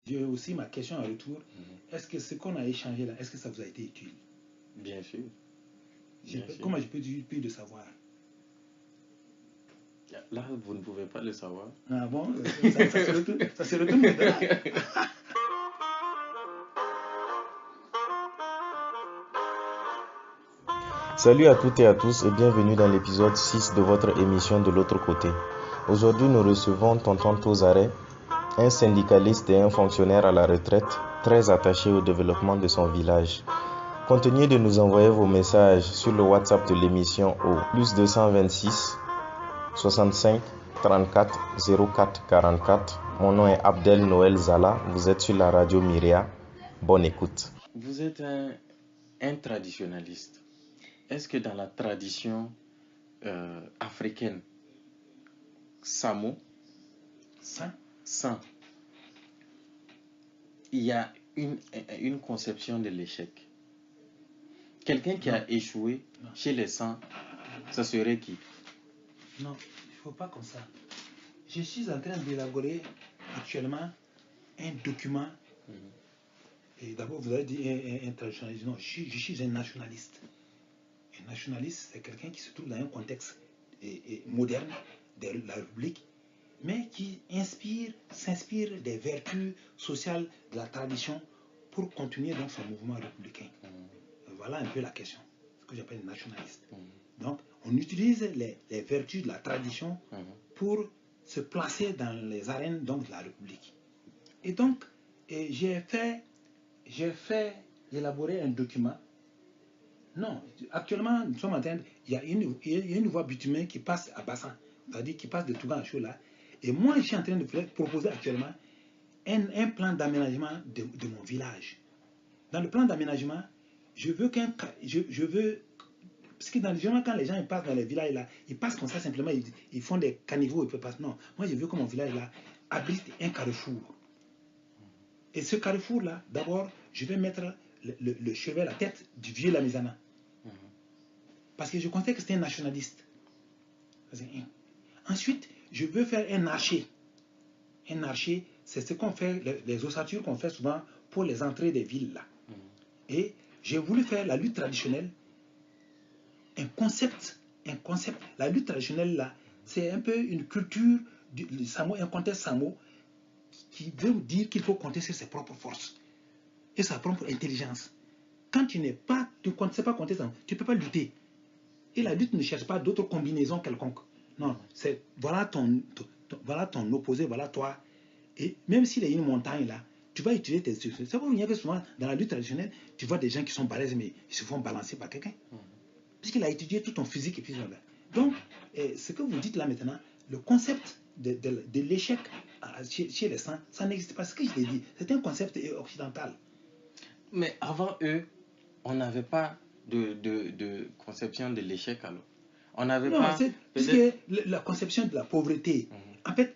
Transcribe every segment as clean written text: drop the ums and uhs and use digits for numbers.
J'ai aussi ma question en retour. Est-ce que ce qu'on a échangé là, est-ce que ça vous a été utile? Bien sûr. Comment je peux dire plus de savoir? Là, vous ne pouvez pas le savoir. Ah bon, ça se retourne là. Salut à toutes et à tous et bienvenue dans l'épisode 6 de votre émission De l'autre côté. Aujourd'hui, nous recevons Tonton Tozaré, un syndicaliste et un fonctionnaire à la retraite très attaché au développement de son village. Continuez de nous envoyer vos messages sur le WhatsApp de l'émission au +226 65 34 04 44. Mon nom est Abdel Noël Zala, vous êtes sur la radio Myria. Bonne écoute. Vous êtes un traditionnaliste. Est-ce que dans la tradition africaine, Samo, il y a une conception de l'échec? Quelqu'un qui a échoué chez les Sans, ça serait qui? Non, il ne faut pas comme ça. Je suis en train d'élaborer actuellement un document. Et d'abord, vous avez dit un traditionnaliste. Non, je suis un nationaliste. Un nationaliste, c'est quelqu'un qui se trouve dans un contexte moderne de la République, mais qui s'inspire des vertus sociales de la tradition pour continuer dans son mouvement républicain. Voilà un peu la question, ce que j'appelle nationaliste. Donc, on utilise les vertus de la tradition pour se placer dans les arènes donc, de la République. Et donc, j'ai fait élaborer un document. Non, actuellement, nous sommes en train il y a une voie bitumée qui passe à Bassan, c'est-à-dire qui passe de Tougan à Chola. Et moi, je suis en train de proposer actuellement un plan d'aménagement de mon village. Dans le plan d'aménagement, je veux parce que généralement, quand les gens ils passent dans les villages là, ils passent comme ça simplement, ils font des caniveaux, ils peuvent passer. Non, moi je veux que mon village là abrite un carrefour. Et ce carrefour là, d'abord, je vais mettre le chevet, la tête du vieux Lamizana. Parce que je considère que c'est un nationaliste. Ensuite, je veux faire un archer. Un archer, c'est ce qu'on fait, les ossatures qu'on fait souvent pour les entrées des villes là. Et j'ai voulu faire la lutte traditionnelle, un concept. La lutte traditionnelle là, c'est un peu une culture du Samo, un contexte Samo qui veut dire qu'il faut compter sur ses propres forces et sa propre intelligence. Quand tu ne sais pas compter ça, tu ne peux pas lutter. Et la lutte ne cherche pas d'autres combinaisons quelconques. Non, c'est voilà ton opposé, voilà toi. Et même s'il y a une montagne là, tu vas utiliser tes structures. C'est pourquoi il y avait souvent dans la lutte traditionnelle, tu vois des gens qui sont balèzes mais ils se font balancer par quelqu'un. Puisqu'il a étudié tout ton physique et puis voilà. Donc, ce que vous dites là maintenant, le concept de l'échec chez les Sans, ça n'existe pas. Ce que je t'ai dit, c'est un concept occidental. Mais avant eux, on n'avait pas de conception de l'échec alors. On n'avait pas. Puisque la conception de la pauvreté, en fait,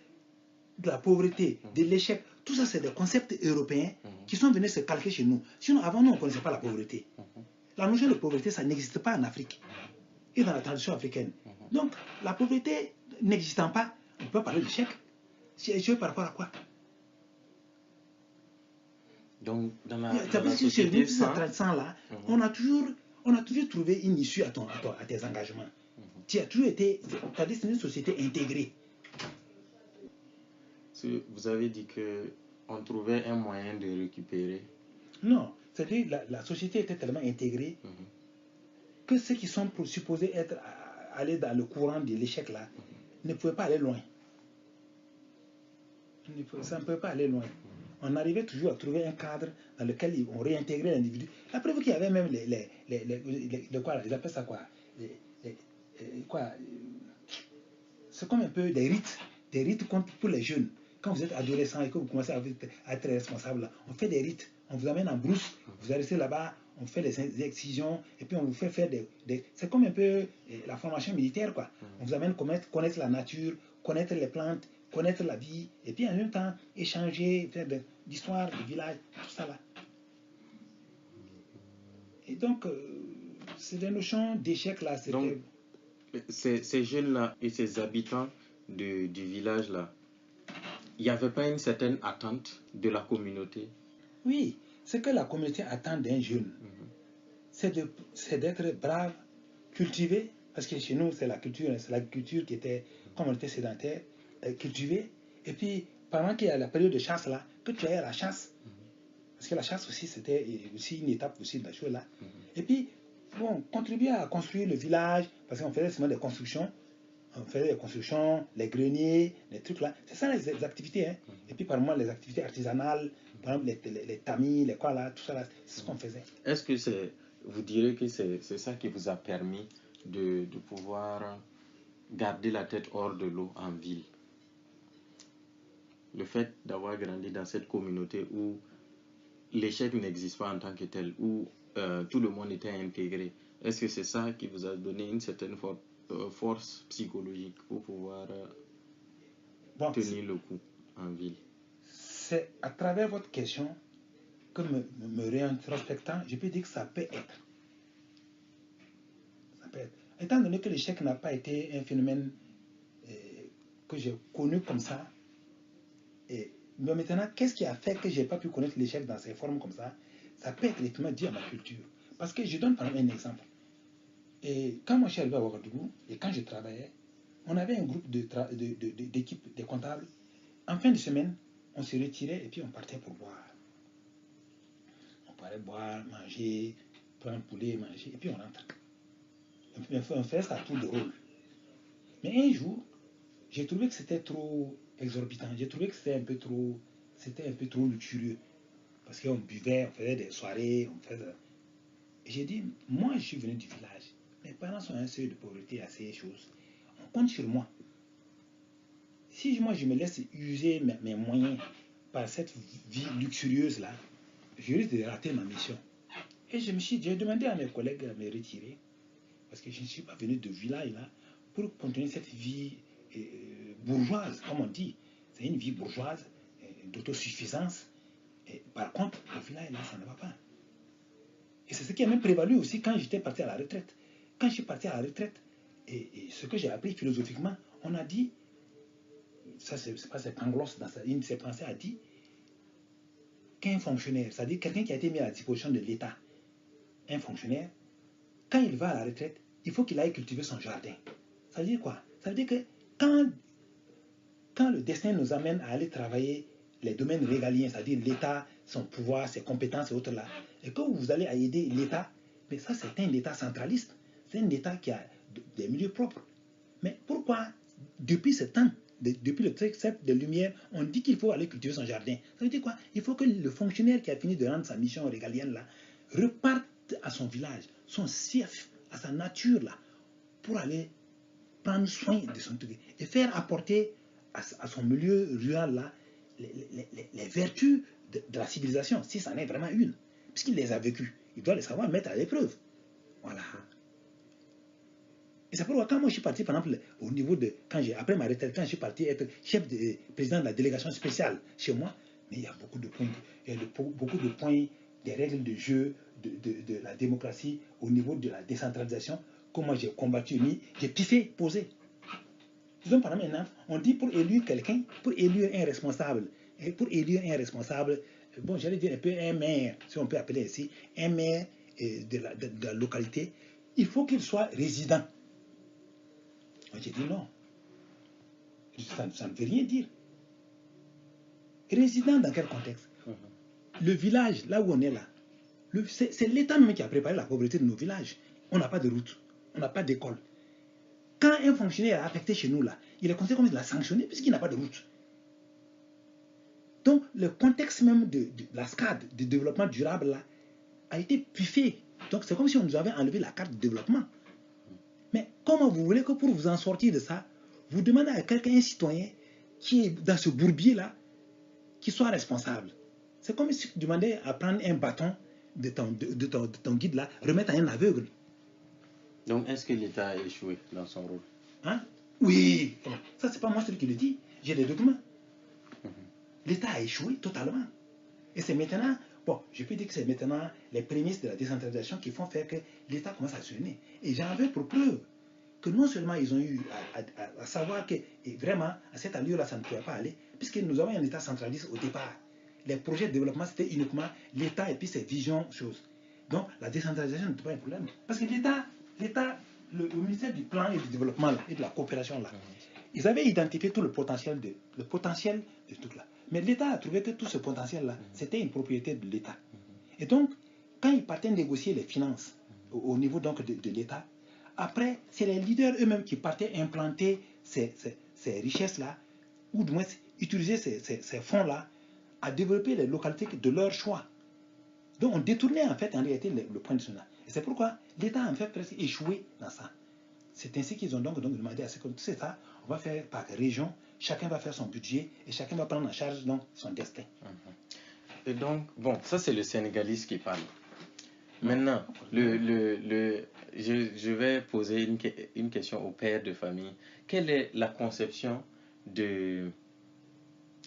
de la pauvreté, de l'échec, tout ça c'est des concepts européens qui sont venus se calquer chez nous. Sinon, avant nous, on ne connaissait pas la pauvreté. La notion de pauvreté, ça n'existe pas en Afrique et dans la tradition africaine. Donc, la pauvreté n'existant pas, on peut parler d'échec. Échec par rapport à quoi? Donc, dans la société là, on a toujours trouvé une issue à tes engagements. Tu as toujours été, c'est une société intégrée. Vous avez dit qu'on trouvait un moyen de récupérer. Non, c'est-à-dire la société était tellement intégrée que ceux qui sont supposés aller dans le courant de l'échec là ne pouvaient pas aller loin. Ça ne peut pas aller loin. On arrivait toujours à trouver un cadre dans lequel on réintégrait l'individu. La preuve qu'il y avait même quoi, ils appellent ça quoi, c'est comme un peu des rites pour les jeunes. Quand vous êtes adolescent et que vous commencez à être responsable, on fait des rites, on vous amène en brousse, vous restez là-bas, on fait des excisions, et puis on vous fait faire c'est comme un peu la formation militaire, quoi. On vous amène connaître la nature, connaître les plantes, connaître la vie, et puis en même temps échanger, faire de l'histoire du village, tout ça là. Et donc, c'est des notions d'échec là. Donc, ces jeunes là et ces habitants du village là, il n'y avait pas une certaine attente de la communauté. Oui, ce que la communauté attend d'un jeune, c'est d'être brave, cultivé, parce que chez nous, c'est la culture qui était, comme on était sédentaire, cultivée. Et puis, pendant qu'il y a la période de chasse là, que tu ailles à la chasse, parce que la chasse aussi, c'était aussi une étape aussi de la chose là. Et puis, bon, contribuer à construire le village, parce qu'on faisait seulement des constructions. On faisait des constructions, les greniers, les trucs là. C'est ça les activités. Hein. Et puis, par moment, les activités artisanales, par exemple, les tamis, les quoi là, tout ça là, c'est ce qu'on faisait. Est-ce que vous direz que c'est ça qui vous a permis de pouvoir garder la tête hors de l'eau en ville? Le fait d'avoir grandi dans cette communauté où l'échec n'existe pas en tant que tel, où tout le monde était intégré, est-ce que c'est ça qui vous a donné une certaine force psychologique pour pouvoir tenir le coup en ville? C'est à travers votre question que me réintrospectant, je peux dire que ça peut être. Ça peut être. Étant donné que l'échec n'a pas été un phénomène que j'ai connu comme ça, mais maintenant, qu'est-ce qui a fait que je n'ai pas pu connaître l'échec dans ces formes comme ça? Ça peut être effectivement dû à ma culture. Parce que je donne par exemple un exemple. Et quand moi je suis arrivé à Ouagadougou, et quand je travaillais, on avait un groupe d'équipe des comptables. En fin de semaine, on se retirait et puis on partait pour boire. On parlait boire, manger, prendre un poulet, manger, et puis on rentre. On fait ça à tour de rôle. Mais un jour, j'ai trouvé que c'était trop exorbitant. J'ai trouvé que c'était un peu trop luxurieux. Parce qu'on buvait, on faisait des soirées, Et j'ai dit, moi je suis venu du village. Mes parents sont un seuil de pauvreté à ces choses. On compte sur moi. Si moi je me laisse user mes moyens par cette vie luxurieuse-là, je risque de rater ma mission. Et j'ai demandé à mes collègues de me retirer. Parce que je ne suis pas venu de village là pour continuer cette vie bourgeoise, comme on dit. C'est une vie bourgeoise, d'autosuffisance. Et par contre, le village là, ça ne va pas. Et c'est ce qui a même prévalu aussi quand j'étais parti à la retraite. Quand je suis parti à la retraite, et ce que j'ai appris philosophiquement, on a dit, ça c'est pas c'est Pangloss, dans une de ses pensées, a dit qu'un fonctionnaire, c'est-à-dire quelqu'un qui a été mis à la disposition de l'État, un fonctionnaire, quand il va à la retraite, il faut qu'il aille cultiver son jardin. Ça veut dire quoi? Ça veut dire que quand le destin nous amène à aller travailler les domaines régaliens, c'est-à-dire l'État, son pouvoir, ses compétences et autres là, et que vous allez aider l'État, mais ça c'est un État centraliste, c'est un État qui a des milieux propres. Mais pourquoi, depuis ce temps, depuis le siècle de lumière, on dit qu'il faut aller cultiver son jardin? Ça veut dire quoi? Il faut que le fonctionnaire qui a fini de rendre sa mission régalienne là, reparte à son village, son fief, à sa nature là, pour aller prendre soin de son truc et faire apporter à son milieu rural là les vertus de la civilisation, si ça en est vraiment une, puisqu'il les a vécues. Il doit les savoir mettre à l'épreuve. Voilà. Et c'est pourquoi quand moi je suis parti, par exemple, au niveau de, après ma retraite, quand je suis parti être président de la délégation spéciale chez moi, mais il y a beaucoup de points, des règles de jeu, de la démocratie, au niveau de la décentralisation, que moi j'ai combattu, j'ai piffé, posé. Je donne par exemple, on dit pour élire quelqu'un, pour élire un responsable, bon, j'allais dire un peu un maire, si on peut appeler ainsi, un maire de la localité, il faut qu'il soit résident. J'ai dit non. Ça ne veut rien dire. Résident dans quel contexte? Le village, là où on est là, c'est l'État même qui a préparé la pauvreté de nos villages. On n'a pas de route, on n'a pas d'école. Quand un fonctionnaire est affecté chez nous, là, il est considéré comme il l'a sanctionné puisqu'il n'a pas de route. Donc, le contexte même de la SCAD, du développement durable, là, a été piffé. Donc, c'est comme si on nous avait enlevé la carte de développement. Mais comment vous voulez que pour vous en sortir de ça, vous demandez à quelqu'un, un citoyen, qui est dans ce bourbier là, qui soit responsable? C'est comme si vous demandez à prendre un bâton de ton guide là, remettre à un aveugle. Donc, est-ce que l'État a échoué dans son rôle? Hein? Oui. Ça, c'est pas moi celui qui le dit. J'ai des documents. L'État a échoué totalement. Et c'est maintenant, bon, je peux dire que c'est maintenant les prémices de la décentralisation qui font faire que l'État commence à se donner. Et j'en veux pour preuve que non seulement ils ont eu à savoir que vraiment, à cette allure-là, ça ne pouvait pas aller, puisque nous avons un État centraliste au départ. Les projets de développement, c'était uniquement l'État et puis ses visions, choses. Donc, la décentralisation n'était pas un problème. Parce que l'État, le ministère du Plan et du Développement là, et de la coopération, là, ils avaient identifié tout le potentiel de tout là. Mais l'État a trouvé que tout ce potentiel-là, c'était une propriété de l'État. Et donc, quand ils partaient négocier les finances au niveau donc de l'État, après, c'est les leaders eux-mêmes qui partaient implanter ces richesses-là, ou du moins utiliser ces fonds-là à développer les localités de leur choix. Donc on détournait en fait en réalité le point de vue. Et c'est pourquoi l'État a en fait presque échoué dans ça. C'est ainsi qu'ils ont donc demandé à ce que tout ça, on va faire par région, chacun va faire son budget et chacun va prendre en charge donc son destin. Et donc, bon, ça c'est le Sénégaliste qui parle. Maintenant, je vais poser une question au père de famille. Quelle est la conception de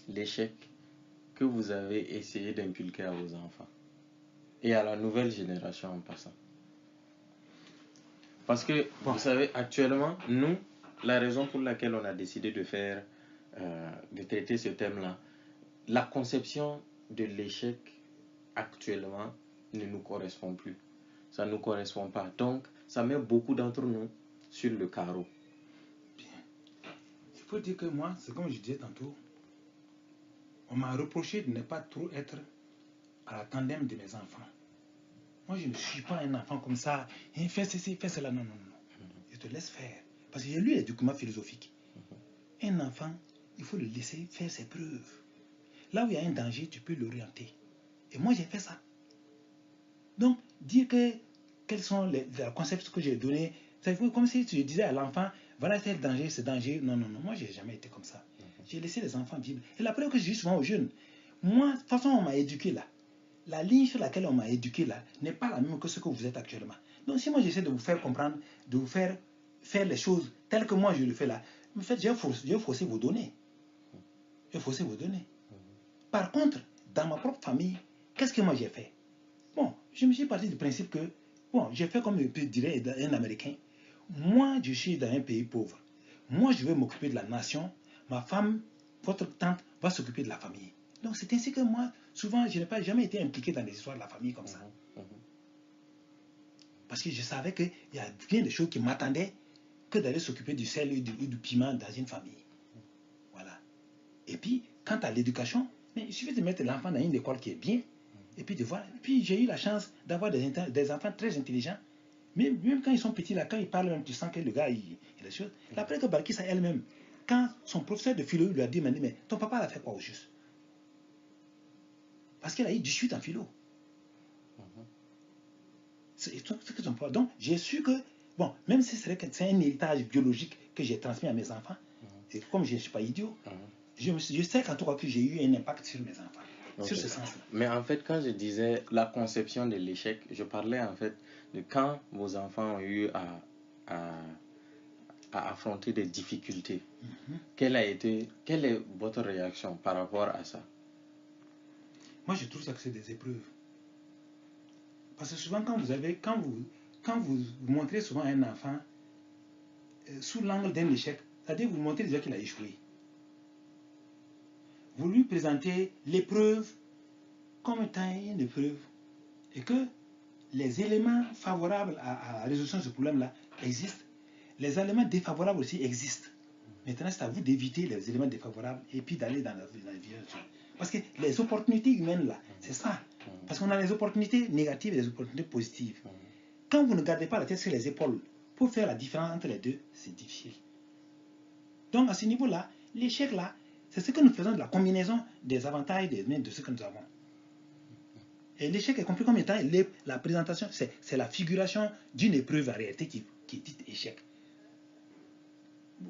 l'échec que vous avez essayé d'inculquer à vos enfants et à la nouvelle génération en passant? Parce que, vous savez, actuellement, nous, la raison pour laquelle on a décidé de traiter ce thème-là, la conception de l'échec actuellement ne nous correspond plus. Ça ne nous correspond pas. Donc, ça met beaucoup d'entre nous sur le carreau. Bien. Il faut dire que moi, c'est comme je disais tantôt, on m'a reproché de ne pas trop être à la tandem de mes enfants. Moi, je ne suis pas un enfant comme ça. Fais ceci, fais cela. Non, non, non. Je te laisse faire. Parce que j'ai lu les documents philosophiques. Un enfant, il faut le laisser faire ses preuves. Là où il y a un danger, tu peux l'orienter. Et moi, j'ai fait ça. Donc, dire que quels sont les concepts que j'ai donnés, c'est comme si tu disais à l'enfant, voilà tel danger, ce danger. Non, non, non. Moi, je n'ai jamais été comme ça. J'ai laissé les enfants vivre. Et la preuve que je dis souvent aux jeunes, moi, de toute façon, on m'a éduqué là. La ligne sur laquelle on m'a éduqué là n'est pas la même que ce que vous êtes actuellement. Donc si moi j'essaie de vous faire comprendre, de vous faire les choses telles que moi je le fais là, en fait, je vais fausser vos données. Je vais fausser vos données. Par contre, dans ma propre famille, qu'est-ce que moi j'ai fait? Bon, je me suis parti du principe que, bon, j'ai fait comme dirait un Américain. Moi, je suis dans un pays pauvre. Moi, je vais m'occuper de la nation. Ma femme, votre tante, va s'occuper de la famille. Donc c'est ainsi que moi, souvent, je n'ai pas jamais été impliqué dans les histoires de la famille comme ça. Parce que je savais qu'il y a bien des choses qui m'attendaient que d'aller s'occuper du sel et du piment dans une famille. Voilà. Et puis, quant à l'éducation, il suffit de mettre l'enfant dans une école qui est bien, et puis de voir. Puis j'ai eu la chance d'avoir des enfants très intelligents. Même quand ils sont petits, là, quand ils parlent, même, tu sens que le gars, il a des choses. Après que Balkis a elle-même, quand son professeur de philo lui a dit, mais ton papa l'a fait quoi au juste? Parce qu'elle a eu 18 en philo. Donc, j'ai su que, bon, même si c'est un héritage biologique que j'ai transmis à mes enfants, et comme je ne suis pas idiot, je sais qu'en tout cas que j'ai eu un impact sur mes enfants, sur ce sens-là. Mais en fait, quand je disais la conception de l'échec, je parlais en fait de quand vos enfants ont eu à affronter des difficultés. Quelle est votre réaction par rapport à ça? Moi, je trouve ça que c'est des épreuves. Parce que souvent, quand vous montrez souvent un enfant sous l'angle d'un échec, c'est-à-dire vous montrez déjà qu'il a échoué. Vous lui présentez l'épreuve comme étant une épreuve et que les éléments favorables à la résolution de ce problème-là existent. Les éléments défavorables aussi existent. Maintenant, c'est à vous d'éviter les éléments défavorables et puis d'aller dans la vie. Parce que les opportunités humaines, là, c'est ça. Parce qu'on a les opportunités négatives et les opportunités positives. Quand vous ne gardez pas la tête sur les épaules pour faire la différence entre les deux, c'est difficile. Donc, à ce niveau-là, l'échec, là, c'est ce que nous faisons de la combinaison des avantages et de ce que nous avons. Et l'échec est compris comme étant la présentation, c'est la figuration d'une épreuve en réalité qui est dite échec.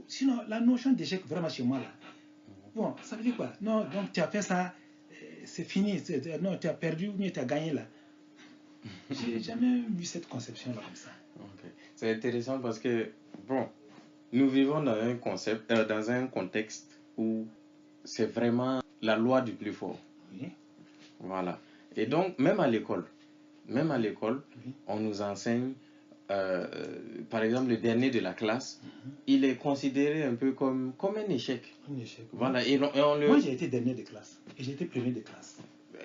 Sinon, la notion d'échec, vraiment chez moi, là, bon, ça veut dire quoi? Non, donc tu as fait ça, c'est fini. Non, tu as perdu ou bien tu as gagné là. J'ai jamais vu cette conception-là comme ça. Okay. C'est intéressant parce que, bon, nous vivons dans un contexte où c'est vraiment la loi du plus fort. Oui. Voilà. Et donc, même à l'école, on nous enseigne par exemple, le dernier de la classe, il est considéré un peu comme un échec. Un échec. Voilà. Moi, j'ai été dernier de classe et j'ai été premier de classe.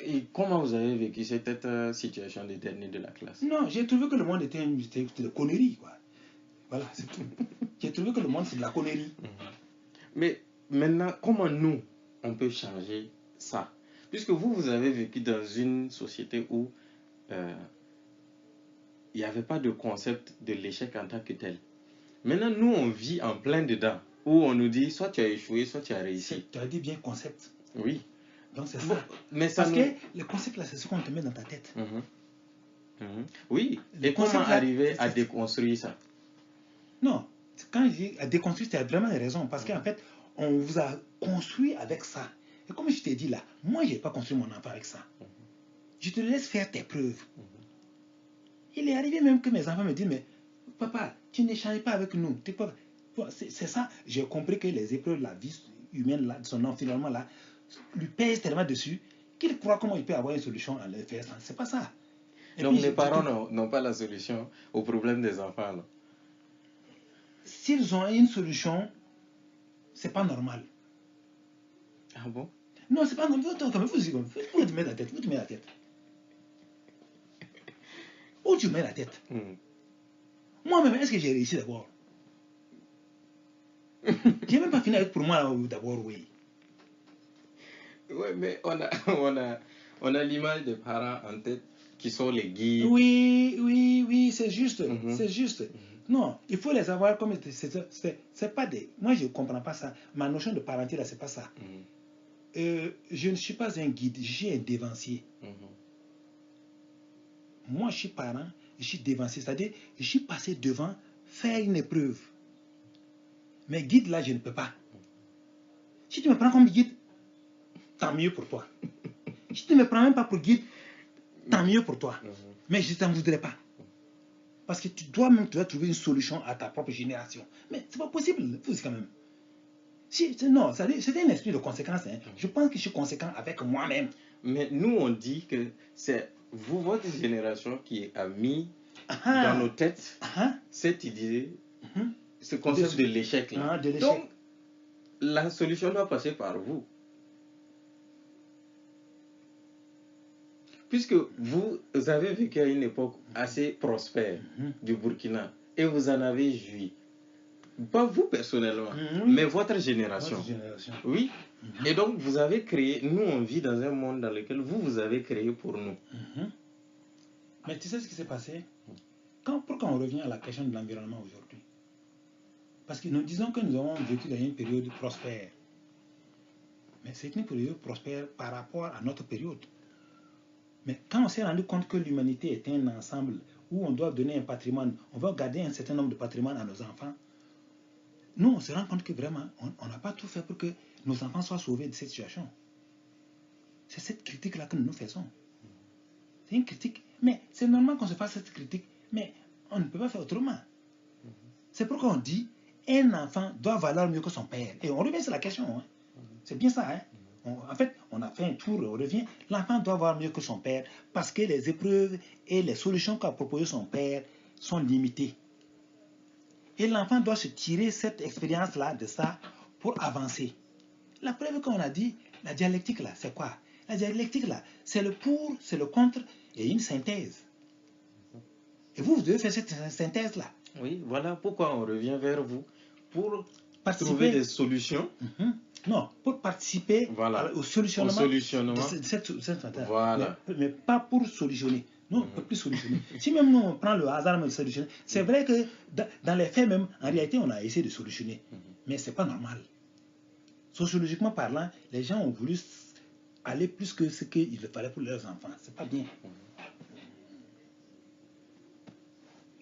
Et comment vous avez vécu cette situation de dernier de la classe? Non, j'ai trouvé que le monde était de conneries, quoi. Voilà, c'est tout. J'ai trouvé que le monde, c'est de la connerie. Mais maintenant, comment nous, on peut changer ça? Puisque vous avez vécu dans une société où il n'y avait pas de concept de l'échec en tant que tel. Maintenant, nous, on vit en plein dedans, où on nous dit soit tu as échoué, soit tu as réussi. Tu as dit bien concept. Oui. Donc c'est Bon, ça. mais ça Parce que le concept là, c'est ce qu'on te met dans ta tête. Oui. Le Et comment concept, là, arriver à déconstruire ça? Non, quand je dis à déconstruire, tu as vraiment raison. Parce qu'en fait, on vous a construit avec ça. Et comme je t'ai dit là, moi, je n'ai pas construit mon enfant avec ça. Je te laisse faire tes preuves. Il est arrivé même que mes enfants me disent, mais papa, tu n'échanges pas avec nous. C'est ça. J'ai compris que les épreuves de la vie humaine, là, de son environnement, là, lui pèsent tellement dessus qu'il croit comment il peut avoir une solution à le faire. C'est pas ça. Et donc puis, les parents n'ont pas la solution au problème des enfants. Là. S'ils ont une solution, c'est pas normal. Ah bon? Non, c'est pas normal. Vous te mets la tête. Vous te mets la tête. Où tu mets la tête? Moi-même, est-ce que j'ai réussi d'abord? J'ai même pas fini avec pour moi d'abord, oui. Oui, mais on a l'image des parents en tête qui sont les guides. Oui, c'est juste. C'est juste. Non, il faut les avoir comme c'est pas des. Moi, je ne comprends pas ça. Ma notion de parenté, là, c'est pas ça. Je ne suis pas un guide, je suis un dévancier. Moi, je suis parent, je suis dévancier. C'est-à-dire, je suis passé devant faire une épreuve. Mais guide, là, je ne peux pas. Si tu me prends comme guide, tant mieux pour toi. Si tu ne me prends même pas pour guide, tant mieux pour toi. Mais je ne t'en voudrais pas. Parce que tu dois trouver une solution à ta propre génération. Mais ce n'est pas possible, quand même. Non, c'est un esprit de conséquence. Hein. Je pense que je suis conséquent avec moi-même. Mais nous, on dit que c'est votre génération qui a mis dans nos têtes cette idée, ce concept de l'échec. Donc, la solution doit passer par vous. Puisque vous avez vécu à une époque assez prospère du Burkina et vous en avez joui. Pas vous personnellement, mais votre génération. Oui. Et donc, vous avez créé, nous on vit dans un monde dans lequel vous avez créé pour nous. Mais tu sais ce qui s'est passé? Pourquoi on revient à la question de l'environnement aujourd'hui? Parce que nous disons que nous avons vécu dans une période prospère. Mais c'est une période prospère par rapport à notre période. Mais quand on s'est rendu compte que l'humanité est un ensemble où on doit donner un patrimoine, on va garder un certain nombre de patrimoines à nos enfants, nous, on se rend compte que vraiment, on n'a pas tout fait pour que nos enfants soient sauvés de cette situation. C'est cette critique-là que nous nous faisons. C'est une critique. Mais c'est normal qu'on se fasse cette critique, mais on ne peut pas faire autrement. C'est pourquoi on dit, un enfant doit valoir mieux que son père. Et on revient sur la question. Hein. C'est bien ça. Hein. En fait, on a fait un tour, on revient. L'enfant doit valoir mieux que son père parce que les épreuves et les solutions qu'a proposées son père sont limitées. Et l'enfant doit se tirer cette expérience-là de ça pour avancer. La preuve qu'on a dit, la dialectique là, c'est quoi? La dialectique là, c'est le pour, c'est le contre et une synthèse. Et vous devez faire cette synthèse-là. Oui, voilà pourquoi on revient vers vous pour trouver des solutions. Non, pour participer au solutionnement de cette synthèse. Voilà. Mais pas pour solutionner. Nous, on ne peut plus solutionner. Si même nous, on prend le hasard de solutionner, c'est vrai que dans les faits même, en réalité, on a essayé de solutionner. Mais ce n'est pas normal. Sociologiquement parlant, les gens ont voulu aller plus que ce qu'il fallait pour leurs enfants. Ce n'est pas bien.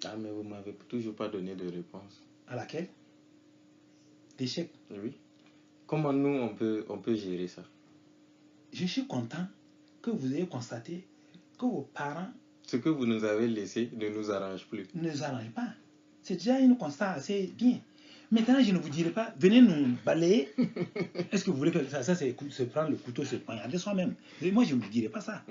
Ah, mais vous ne m'avez toujours pas donné de réponse. À laquelle? L'échec. Oui. Comment nous, on peut gérer ça? Je suis content que vous ayez constaté que vos parents... Ce que vous nous avez laissé ne nous arrange plus. Ne nous arrange pas. C'est déjà un constat assez bien. Maintenant, je ne vous dirai pas, venez nous balayer. Est-ce que vous voulez que ça c'est prendre le couteau, se poignarder soi-même? Moi, je ne vous dirai pas ça.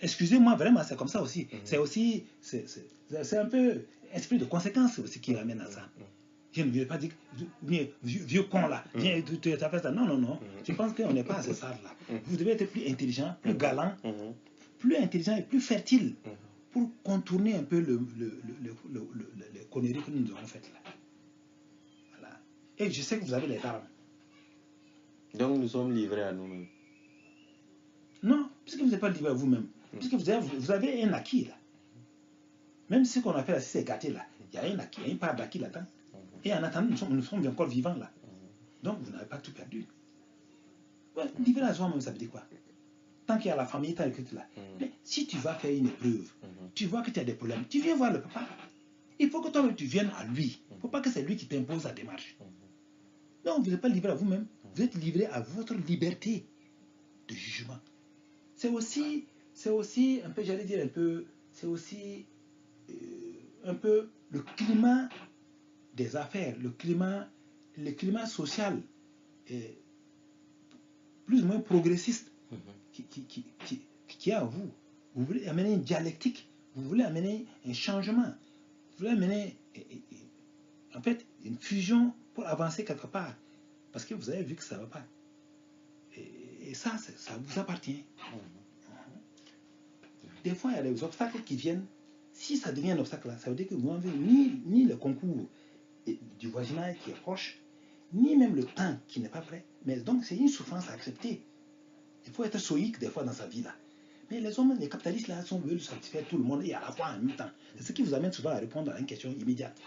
excusez-moi, vraiment, c'est comme ça aussi. C'est aussi, c'est un peu esprit de conséquence aussi qui amène à ça. Je ne veux pas dire, vieux con là, viens, tu as fait ça. Non, non, non. Je pense qu'on n'est pas à ce stade-là. Vous devez être plus intelligent, plus galant, plus intelligent et plus fertile pour contourner un peu les conneries que nous avons faites là. Voilà. Et je sais que vous avez les armes. Donc nous sommes livrés à nous-mêmes. Non, puisque vous n'êtes pas livré à vous-même. Puisque vous avez un acquis là. Même ce qu'on appelle c'est gâté là, il y a un acquis, il y a une part d'acquis là-dedans. Et en attendant, nous sommes encore vivants là. Donc vous n'avez pas tout perdu. Ouais, livrer à soi-même, ça veut dire quoi? Tant qu'il y a la famille, tant qu'il y a là. Mais si tu vas faire une épreuve, tu vois que tu as des problèmes, tu viens voir le papa. Il faut que toi tu viennes à lui. Il ne faut pas que c'est lui qui t'impose la démarche. Non, vous n'êtes pas livré à vous-même. Vous êtes livré à votre liberté de jugement. C'est aussi un peu, j'allais dire un peu, c'est aussi un peu le climat des affaires, le climat social plus ou moins progressiste qui est en vous. Vous voulez amener une dialectique, vous voulez amener un changement, vous voulez amener en fait une fusion pour avancer quelque part. Parce que vous avez vu que ça ne va pas. Et ça vous appartient. Des fois, il y a des obstacles qui viennent. Si ça devient un obstacle, ça veut dire que vous n'avez ni le concours du voisinage qui est proche, ni même le temps qui n'est pas prêt. Mais donc, c'est une souffrance à accepter. Il faut être stoïque des fois dans sa vie là. Mais les hommes, les capitalistes là, veulent satisfaire tout le monde et à la fois en même temps. C'est ce qui vous amène souvent à répondre à une question immédiate.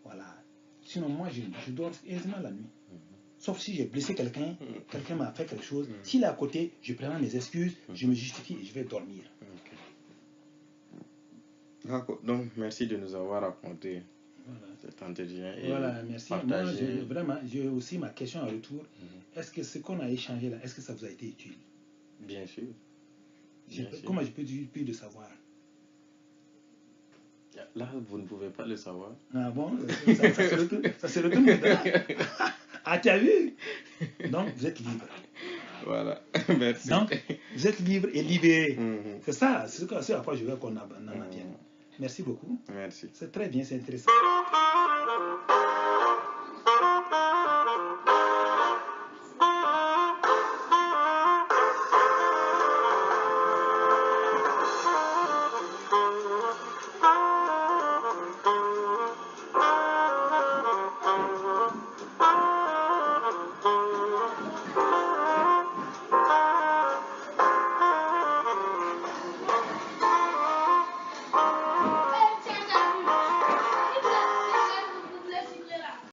Voilà. Sinon, moi, je dors aisément la nuit. Sauf si j'ai blessé quelqu'un, quelqu'un m'a fait quelque chose. S'il est à côté, je prends mes excuses, je me justifie et je vais dormir. D'accord. Donc, merci de nous avoir raconté cet entretien. Voilà, merci. Partagé. Moi, vraiment, j'ai aussi ma question en retour. Est-ce que ce qu'on a échangé là, est-ce que ça vous a été utile? Bien sûr. Comment je peux dire plus de savoir? Là, vous ne pouvez pas le savoir. Ah bon? Ça se retourne maintenant. Ah, tu as vu? Donc, vous êtes libre. Voilà, merci. Donc, vous êtes libre et libéré. C'est ça, c'est à quoi je veux qu'on en vienne. Merci beaucoup. Merci. C'est très bien, c'est intéressant.